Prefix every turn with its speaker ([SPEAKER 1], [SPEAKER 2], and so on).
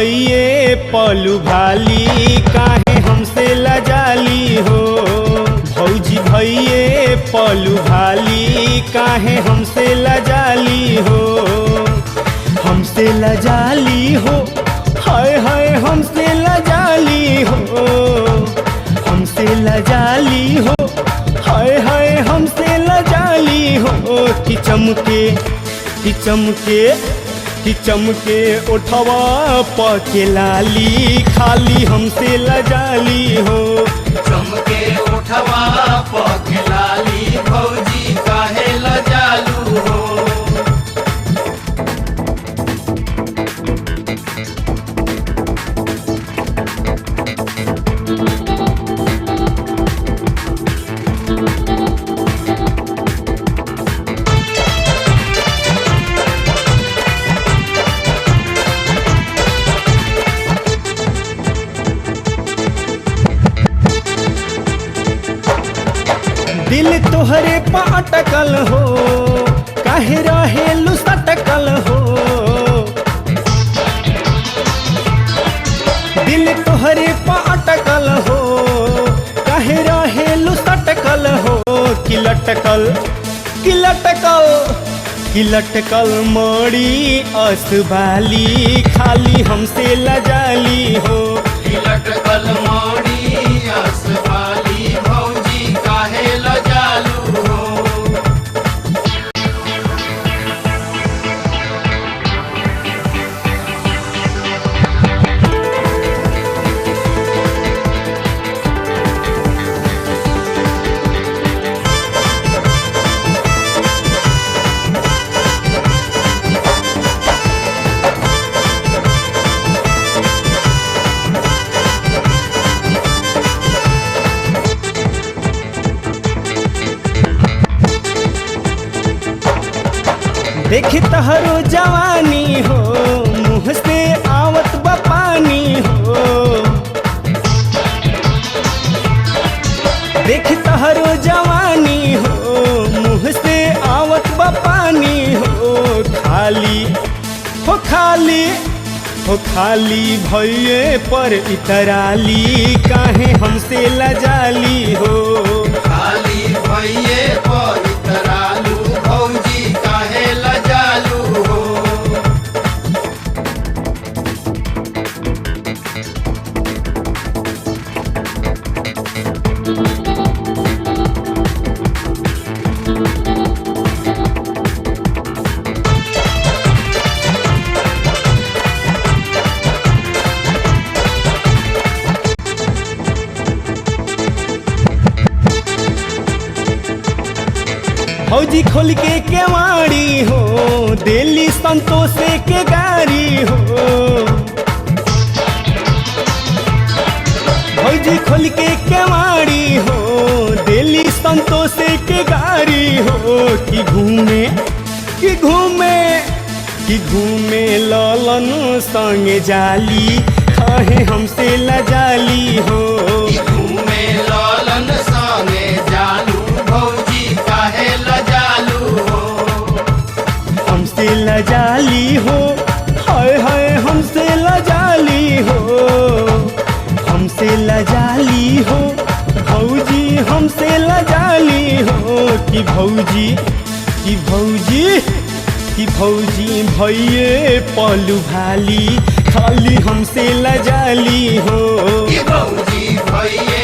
[SPEAKER 1] भैये पलू भाली काहे हमसे लजाली हो। भौजी भैये पलू भाली काहे हमसे लजाली हो। हमसे लजाली हो, हाय हाय हमसे लजाली हो। हमसे लजाली हो, हाय हाय हमसे लजाली हो। कि चमके उठवा पके लाली खाली हमसे लजाली हो।
[SPEAKER 2] चमके उठवा पके लाली भौजी काहे लजालू हो।
[SPEAKER 1] दिल तोहरे पाटकल हो, काहे रहेलू सटकल हो। दिल तोहरे पाटकल हो, काहे रहेलू सटकल हो। कि लटकल मड़ी असबाली खाली हमसे लजाली हो।
[SPEAKER 2] लटकल मोड़ी असवाली भौजी काहे लजालू हो।
[SPEAKER 1] देख तहरो जवानी हो, मुँह से आवत बपानी हो। देख तहरो जवानी हो, मुँह से आवत बपानी हो। खाली भैये पर इतराली काहे हमसे लजाली हो।
[SPEAKER 2] खाली भैये पर इतरालू भौजी काहे लजालू हो।
[SPEAKER 1] भौजी खोल के केवाड़ी हो, दिल्ली संतोषे के गाड़ी हो। भौजी खोल के केवाड़ी हो, दिल्ली संतोषे के गाड़ी हो। कि घूमे ललन संगे जाली काहे हमसे लजाली हो।
[SPEAKER 2] घूमे ललन संगे जालू भौजी काहे लजालू हो।
[SPEAKER 1] हमसे लजाली हो, हाय हाय हमसे लजाली हो। हमसे लजाली हो, भौजी हमसे लजाली हो। कि भौजी भैये पलू भाली खाली हमसे लजाली हो।
[SPEAKER 2] भौजी भैये